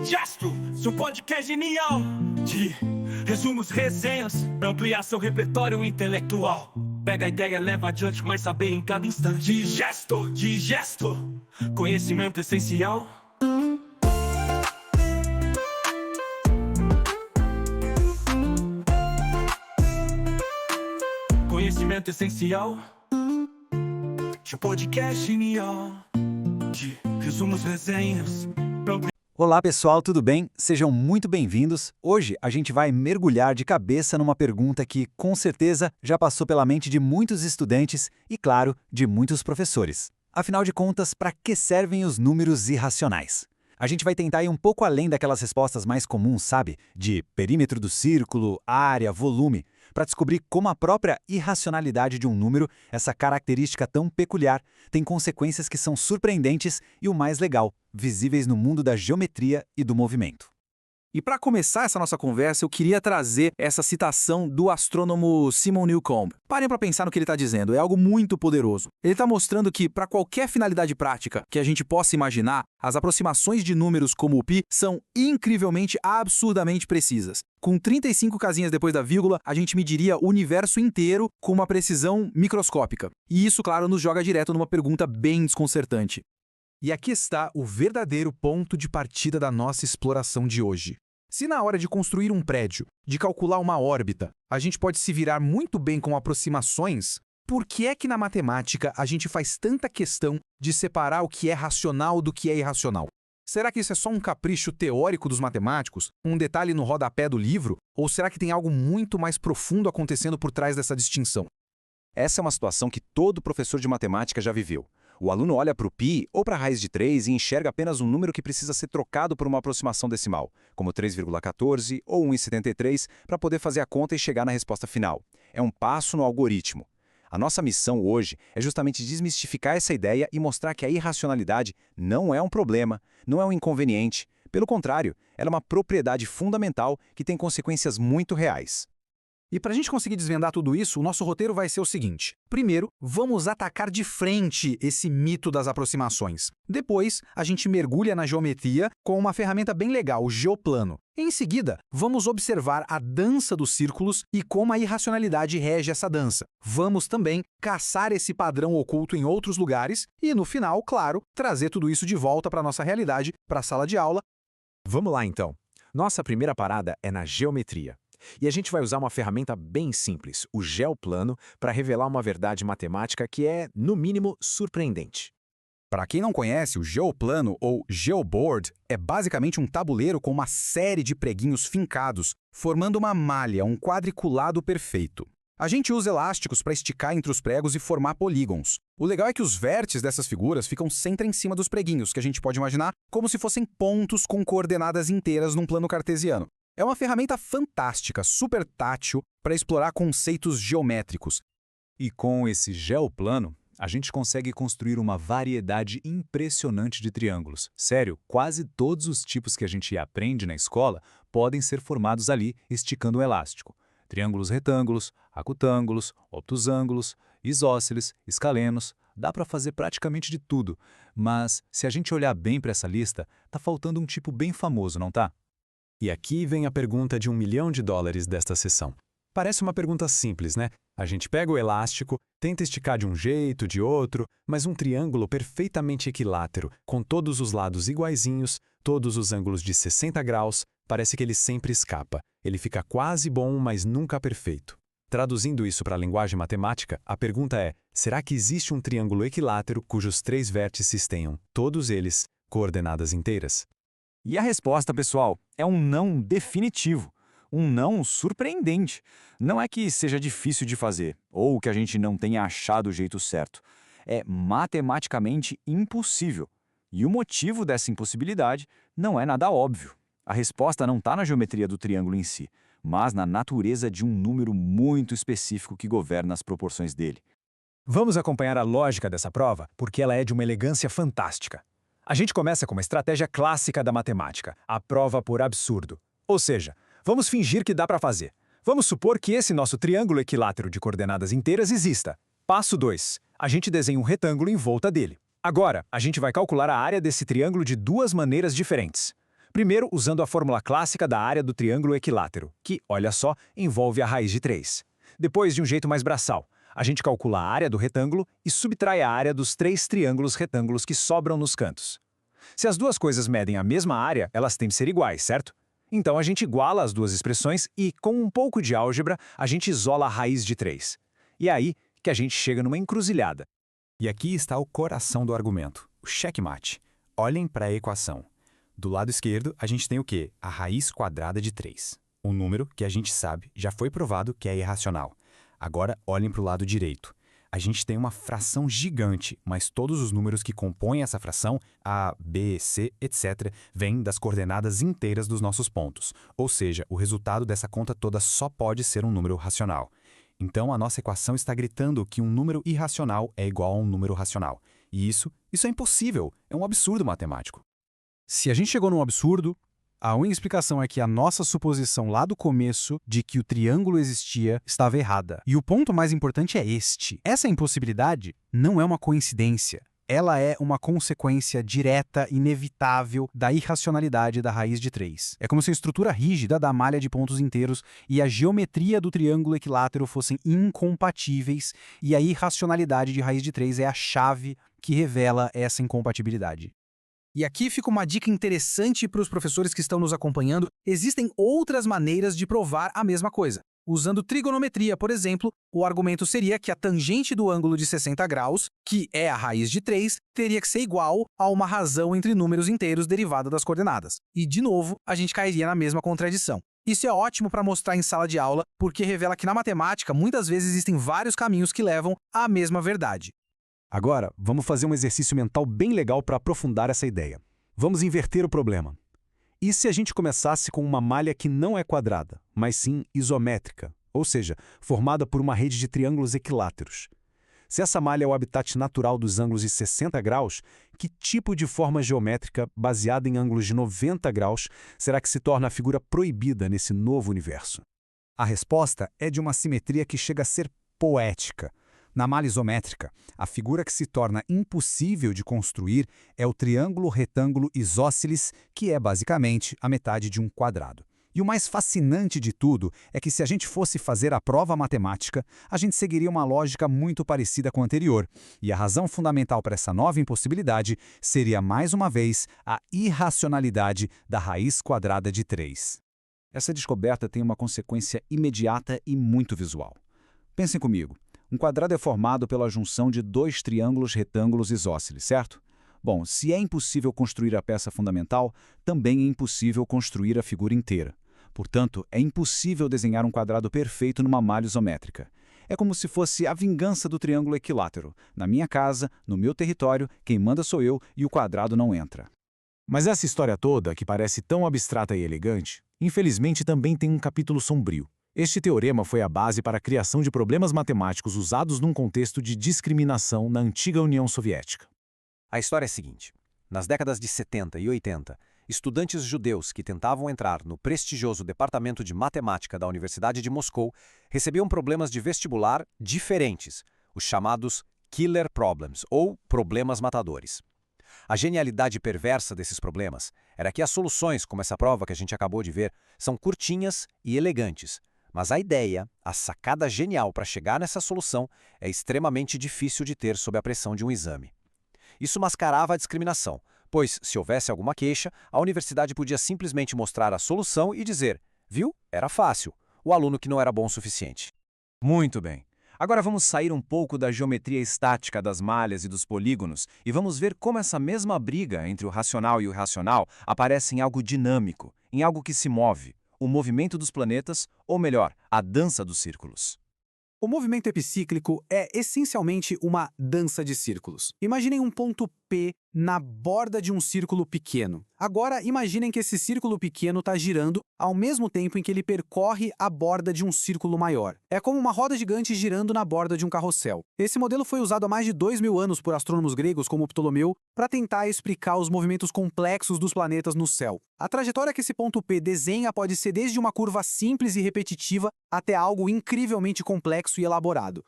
Gesto, seu podcast genial de resumos, resenhas, ampliar seu repertório intelectual. Pega a ideia, leva adiante, mas saber em cada instante. Digesto, conhecimento essencial. Conhecimento essencial de podcast genial de resumos, resenhas. Olá pessoal, tudo bem? Sejam muito bem-vindos. Hoje a gente vai mergulhar de cabeça numa pergunta que, com certeza, já passou pela mente de muitos estudantes e, claro, de muitos professores. Afinal de contas, para que servem os números irracionais? A gente vai tentar ir um pouco além daquelas respostas mais comuns, sabe? De perímetro do círculo, área, volume, para descobrir como a própria irracionalidade de um número, essa característica tão peculiar, tem consequências que são surpreendentes e, o mais legal, visíveis no mundo da geometria e do movimento. E para começar essa nossa conversa, eu queria trazer essa citação do astrônomo Simon Newcomb. Parem para pensar no que ele está dizendo, é algo muito poderoso. Ele está mostrando que, para qualquer finalidade prática que a gente possa imaginar, as aproximações de números como o π são incrivelmente, absurdamente precisas. Com 35 casinhas depois da vírgula, a gente mediria o universo inteiro com uma precisão microscópica. E isso, claro, nos joga direto numa pergunta bem desconcertante. E aqui está o verdadeiro ponto de partida da nossa exploração de hoje. Se na hora de construir um prédio, de calcular uma órbita, a gente pode se virar muito bem com aproximações, por que é que na matemática a gente faz tanta questão de separar o que é racional do que é irracional? Será que isso é só um capricho teórico dos matemáticos, um detalhe no rodapé do livro, ou será que tem algo muito mais profundo acontecendo por trás dessa distinção? Essa é uma situação que todo professor de matemática já viveu. O aluno olha para o π ou para a raiz de 3 e enxerga apenas um número que precisa ser trocado por uma aproximação decimal, como 3,14 ou 1,73, para poder fazer a conta e chegar na resposta final. É um passo no algoritmo. A nossa missão hoje é justamente desmistificar essa ideia e mostrar que a irracionalidade não é um problema, não é um inconveniente. Pelo contrário, ela é uma propriedade fundamental que tem consequências muito reais. E para a gente conseguir desvendar tudo isso, o nosso roteiro vai ser o seguinte. Primeiro, vamos atacar de frente esse mito das aproximações. Depois, a gente mergulha na geometria com uma ferramenta bem legal, o geoplano. Em seguida, vamos observar a dança dos círculos e como a irracionalidade rege essa dança. Vamos também caçar esse padrão oculto em outros lugares e, no final, claro, trazer tudo isso de volta para a nossa realidade, para a sala de aula. Vamos lá, então. Nossa primeira parada é na geometria. E a gente vai usar uma ferramenta bem simples, o geoplano, para revelar uma verdade matemática que é, no mínimo, surpreendente. Para quem não conhece, o geoplano, ou geoboard, é basicamente um tabuleiro com uma série de preguinhos fincados, formando uma malha, um quadriculado perfeito. A gente usa elásticos para esticar entre os pregos e formar polígons. O legal é que os vértices dessas figuras ficam sempre em cima dos preguinhos, que a gente pode imaginar como se fossem pontos com coordenadas inteiras num plano cartesiano. É uma ferramenta fantástica, super tátil, para explorar conceitos geométricos. E com esse geoplano, a gente consegue construir uma variedade impressionante de triângulos. Sério, quase todos os tipos que a gente aprende na escola podem ser formados ali, esticando o elástico. Triângulos retângulos, acutângulos, obtusângulos, isósceles, escalenos, dá para fazer praticamente de tudo. Mas, se a gente olhar bem para essa lista, tá faltando um tipo bem famoso, não tá? E aqui vem a pergunta de $1 milhão desta sessão. Parece uma pergunta simples, né? A gente pega o elástico, tenta esticar de um jeito, de outro, mas um triângulo perfeitamente equilátero, com todos os lados iguaizinhos, todos os ângulos de 60 graus, parece que ele sempre escapa. Ele fica quase bom, mas nunca perfeito. Traduzindo isso para a linguagem matemática, a pergunta é: será que existe um triângulo equilátero cujos 3 vértices tenham, todos eles, coordenadas inteiras? E a resposta, pessoal, é um não definitivo, um não surpreendente. Não é que seja difícil de fazer, ou que a gente não tenha achado o jeito certo. É matematicamente impossível. E o motivo dessa impossibilidade não é nada óbvio. A resposta não está na geometria do triângulo em si, mas na natureza de um número muito específico que governa as proporções dele. Vamos acompanhar a lógica dessa prova, porque ela é de uma elegância fantástica. A gente começa com uma estratégia clássica da matemática, a prova por absurdo. Ou seja, vamos fingir que dá para fazer. Vamos supor que esse nosso triângulo equilátero de coordenadas inteiras exista. Passo 2. A gente desenha um retângulo em volta dele. Agora, a gente vai calcular a área desse triângulo de duas maneiras diferentes. Primeiro, usando a fórmula clássica da área do triângulo equilátero, que, olha só, envolve a raiz de 3. Depois, de um jeito mais braçal, a gente calcula a área do retângulo e subtrai a área dos 3 triângulos retângulos que sobram nos cantos. Se as duas coisas medem a mesma área, elas têm de ser iguais, certo? Então a gente iguala as duas expressões e, com um pouco de álgebra, a gente isola a raiz de 3. E é aí que a gente chega numa encruzilhada. E aqui está o coração do argumento, o checkmate. Olhem para a equação. Do lado esquerdo, a gente tem o quê? A raiz quadrada de 3. Um número que a gente sabe, já foi provado que é irracional. Agora, olhem para o lado direito. A gente tem uma fração gigante, mas todos os números que compõem essa fração, A, B, C, etc., vêm das coordenadas inteiras dos nossos pontos. Ou seja, o resultado dessa conta toda só pode ser um número racional. Então, a nossa equação está gritando que um número irracional é igual a um número racional. E isso é impossível. É um absurdo matemático. Se a gente chegou num absurdo, a única explicação é que a nossa suposição lá do começo de que o triângulo existia estava errada. E o ponto mais importante é este. Essa impossibilidade não é uma coincidência. Ela é uma consequência direta, inevitável, da irracionalidade da raiz de 3. É como se a estrutura rígida da malha de pontos inteiros e a geometria do triângulo equilátero fossem incompatíveis, e a irracionalidade de raiz de 3 é a chave que revela essa incompatibilidade. E aqui fica uma dica interessante para os professores que estão nos acompanhando. Existem outras maneiras de provar a mesma coisa. Usando trigonometria, por exemplo, o argumento seria que a tangente do ângulo de 60 graus, que é a raiz de 3, teria que ser igual a uma razão entre números inteiros derivada das coordenadas. E, de novo, a gente cairia na mesma contradição. Isso é ótimo para mostrar em sala de aula, porque revela que na matemática, muitas vezes existem vários caminhos que levam à mesma verdade. Agora, vamos fazer um exercício mental bem legal para aprofundar essa ideia. Vamos inverter o problema. E se a gente começasse com uma malha que não é quadrada, mas sim isométrica, ou seja, formada por uma rede de triângulos equiláteros? Se essa malha é o habitat natural dos ângulos de 60 graus, que tipo de forma geométrica, baseada em ângulos de 90 graus, será que se torna a figura proibida nesse novo universo? A resposta é de uma simetria que chega a ser poética. Na malha isométrica, a figura que se torna impossível de construir é o triângulo retângulo isósceles, que é basicamente a metade de um quadrado. E o mais fascinante de tudo é que se a gente fosse fazer a prova matemática, a gente seguiria uma lógica muito parecida com a anterior, e a razão fundamental para essa nova impossibilidade seria, mais uma vez, a irracionalidade da raiz quadrada de 3. Essa descoberta tem uma consequência imediata e muito visual. Pensem comigo. Um quadrado é formado pela junção de 2 triângulos retângulos isósceles, certo? Bom, se é impossível construir a peça fundamental, também é impossível construir a figura inteira. Portanto, é impossível desenhar um quadrado perfeito numa malha isométrica. É como se fosse a vingança do triângulo equilátero. Na minha casa, no meu território, quem manda sou eu e o quadrado não entra. Mas essa história toda, que parece tão abstrata e elegante, infelizmente também tem um capítulo sombrio. Este teorema foi a base para a criação de problemas matemáticos usados num contexto de discriminação na antiga União Soviética. A história é a seguinte. Nas décadas de 70 e 80, estudantes judeus que tentavam entrar no prestigioso Departamento de Matemática da Universidade de Moscou recebiam problemas de vestibular diferentes, os chamados Killer Problems, ou problemas matadores. A genialidade perversa desses problemas era que as soluções, como essa prova que a gente acabou de ver, são curtinhas e elegantes. Mas a ideia, a sacada genial para chegar nessa solução, é extremamente difícil de ter sob a pressão de um exame. Isso mascarava a discriminação, pois, se houvesse alguma queixa, a universidade podia simplesmente mostrar a solução e dizer: viu, era fácil, o aluno que não era bom o suficiente. Muito bem. Agora vamos sair um pouco da geometria estática das malhas e dos polígonos e vamos ver como essa mesma briga entre o racional e o irracional aparece em algo dinâmico, em algo que se move. O movimento dos planetas, ou melhor, a dança dos círculos. O movimento epicíclico é essencialmente uma dança de círculos. Imaginem um ponto P na borda de um círculo pequeno. Agora, imaginem que esse círculo pequeno está girando ao mesmo tempo em que ele percorre a borda de um círculo maior. É como uma roda gigante girando na borda de um carrossel. Esse modelo foi usado há mais de 2000 anos por astrônomos gregos como Ptolomeu para tentar explicar os movimentos complexos dos planetas no céu. A trajetória que esse ponto P desenha pode ser desde uma curva simples e repetitiva até algo incrivelmente complexo e elaborado.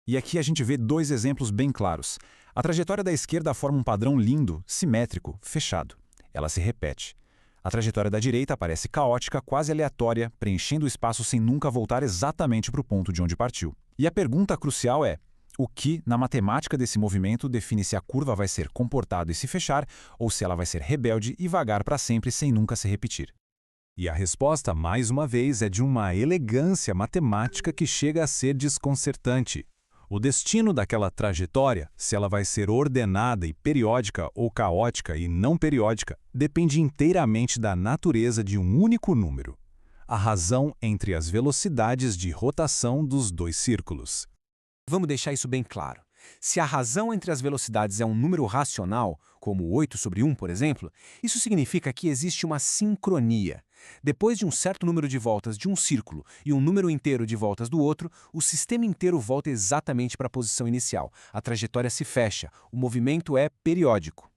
E aqui a gente vê 2 exemplos bem claros. A trajetória da esquerda forma um padrão lindo, simétrico, fechado. Ela se repete. A trajetória da direita aparece caótica, quase aleatória, preenchendo o espaço sem nunca voltar exatamente para o ponto de onde partiu. E a pergunta crucial é: o que, na matemática desse movimento, define se a curva vai ser comportada e se fechar, ou se ela vai ser rebelde e vagar para sempre sem nunca se repetir? E a resposta, mais uma vez, é de uma elegância matemática que chega a ser desconcertante. O destino daquela trajetória, se ela vai ser ordenada e periódica ou caótica e não periódica, depende inteiramente da natureza de um único número: a razão entre as velocidades de rotação dos dois círculos. Vamos deixar isso bem claro. Se a razão entre as velocidades é um número racional, como 8/1, por exemplo, isso significa que existe uma sincronia. Depois de um certo número de voltas de um círculo e um número inteiro de voltas do outro, o sistema inteiro volta exatamente para a posição inicial. A trajetória se fecha, o movimento é periódico.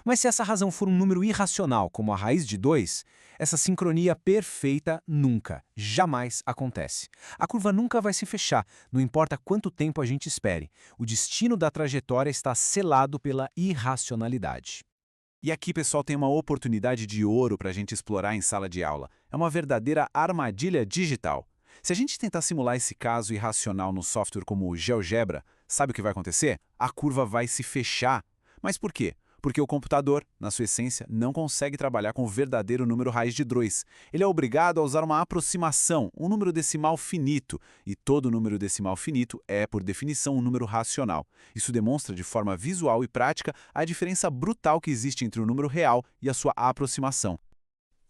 Mas se essa razão for um número irracional, como a raiz de 2, essa sincronia perfeita nunca, jamais acontece. A curva nunca vai se fechar, não importa quanto tempo a gente espere. O destino da trajetória está selado pela irracionalidade. E aqui, pessoal, tem uma oportunidade de ouro para a gente explorar em sala de aula. É uma verdadeira armadilha digital. Se a gente tentar simular esse caso irracional no software como o GeoGebra, sabe o que vai acontecer? A curva vai se fechar. Mas por quê? Porque o computador, na sua essência, não consegue trabalhar com o verdadeiro número raiz de 2. Ele é obrigado a usar uma aproximação, um número decimal finito, e todo número decimal finito é, por definição, um número racional. Isso demonstra de forma visual e prática a diferença brutal que existe entre o número real e a sua aproximação.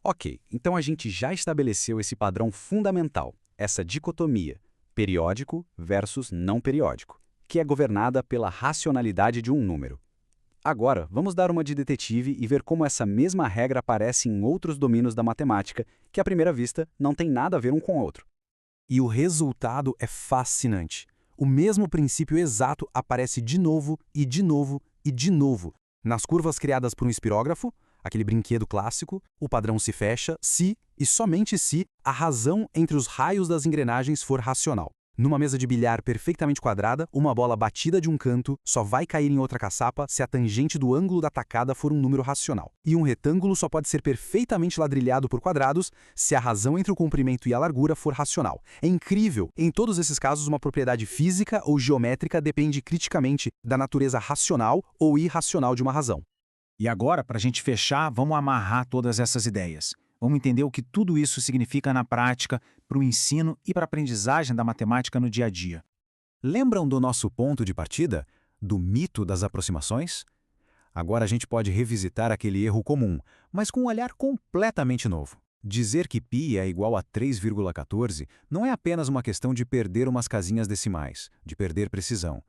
Ok, então a gente já estabeleceu esse padrão fundamental, essa dicotomia, periódico versus não periódico, que é governada pela racionalidade de um número. Agora, vamos dar uma de detetive e ver como essa mesma regra aparece em outros domínios da matemática, que à primeira vista não tem nada a ver um com o outro. E o resultado é fascinante. O mesmo princípio exato aparece de novo e de novo e de novo. Nas curvas criadas por um espirógrafo, aquele brinquedo clássico, o padrão se fecha se, e somente se, a razão entre os raios das engrenagens for racional. Numa mesa de bilhar perfeitamente quadrada, uma bola batida de um canto só vai cair em outra caçapa se a tangente do ângulo da tacada for um número racional. E um retângulo só pode ser perfeitamente ladrilhado por quadrados se a razão entre o comprimento e a largura for racional. É incrível! Em todos esses casos, uma propriedade física ou geométrica depende criticamente da natureza racional ou irracional de uma razão. E agora, para a gente fechar, vamos amarrar todas essas ideias. Vamos entender o que tudo isso significa na prática, para o ensino e para a aprendizagem da matemática no dia a dia. Lembram do nosso ponto de partida? Do mito das aproximações? Agora a gente pode revisitar aquele erro comum, mas com um olhar completamente novo. Dizer que π é igual a 3,14 não é apenas uma questão de perder umas casinhas decimais, de perder precisão.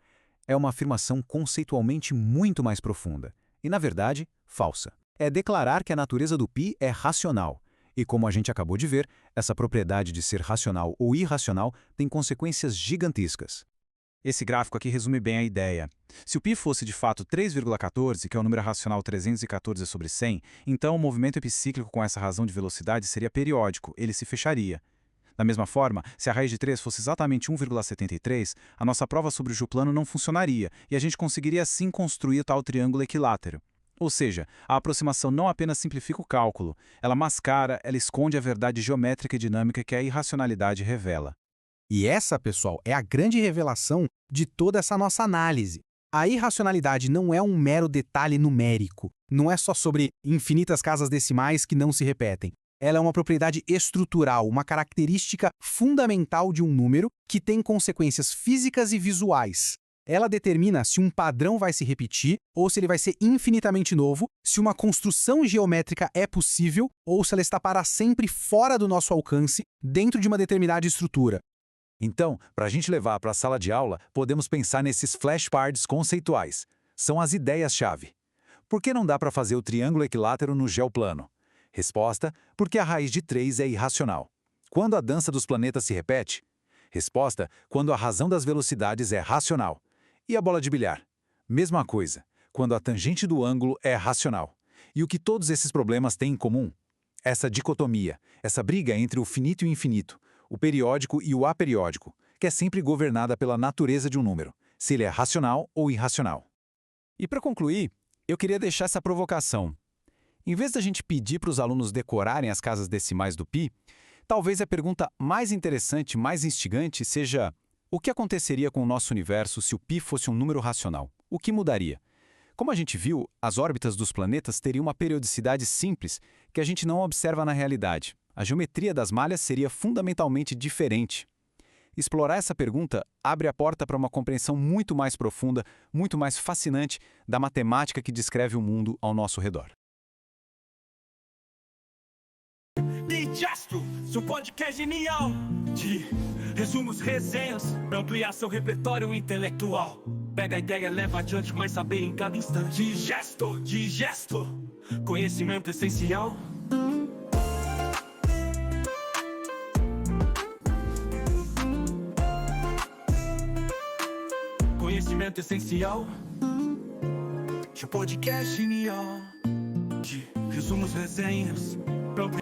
É uma afirmação conceitualmente muito mais profunda e, na verdade, falsa. É declarar que a natureza do π é racional. E como a gente acabou de ver, essa propriedade de ser racional ou irracional tem consequências gigantescas. Esse gráfico aqui resume bem a ideia. Se o π fosse de fato 3,14, que é o número racional 314/100, então o movimento epicíclico com essa razão de velocidade seria periódico, ele se fecharia. Da mesma forma, se a raiz de 3 fosse exatamente 1,73, a nossa prova sobre o J-plano não funcionaria e a gente conseguiria assim construir o tal triângulo equilátero. Ou seja, a aproximação não apenas simplifica o cálculo, ela mascara, ela esconde a verdade geométrica e dinâmica que a irracionalidade revela. E essa, pessoal, é a grande revelação de toda essa nossa análise. A irracionalidade não é um mero detalhe numérico, não é só sobre infinitas casas decimais que não se repetem. Ela é uma propriedade estrutural, uma característica fundamental de um número que tem consequências físicas e visuais. Ela determina se um padrão vai se repetir ou se ele vai ser infinitamente novo, se uma construção geométrica é possível ou se ela está para sempre fora do nosso alcance dentro de uma determinada estrutura. Então, para a gente levar para a sala de aula, podemos pensar nesses flashcards conceituais. São as ideias-chave. Por que não dá para fazer o triângulo equilátero no geoplano? Resposta: porque a raiz de 3 é irracional. Quando a dança dos planetas se repete? Resposta: quando a razão das velocidades é racional. E a bola de bilhar? Mesma coisa, quando a tangente do ângulo é racional. E o que todos esses problemas têm em comum? Essa dicotomia, essa briga entre o finito e o infinito, o periódico e o aperiódico, que é sempre governada pela natureza de um número, se ele é racional ou irracional. E para concluir, eu queria deixar essa provocação. Em vez da gente pedir para os alunos decorarem as casas decimais do pi, talvez a pergunta mais interessante, mais instigante seja: o que aconteceria com o nosso universo se o pi fosse um número racional? O que mudaria? Como a gente viu, as órbitas dos planetas teriam uma periodicidade simples que a gente não observa na realidade. A geometria das malhas seria fundamentalmente diferente. Explorar essa pergunta abre a porta para uma compreensão muito mais profunda, muito mais fascinante da matemática que descreve o mundo ao nosso redor. Digestro, seu podcast genial de resumos, resenhas, pra ampliar seu repertório intelectual. Pega a ideia, leva adiante, mas saber em cada instante. Digesto, conhecimento essencial. Conhecimento essencial. Seu podcast genial de resumos, resenhas, pra ampliar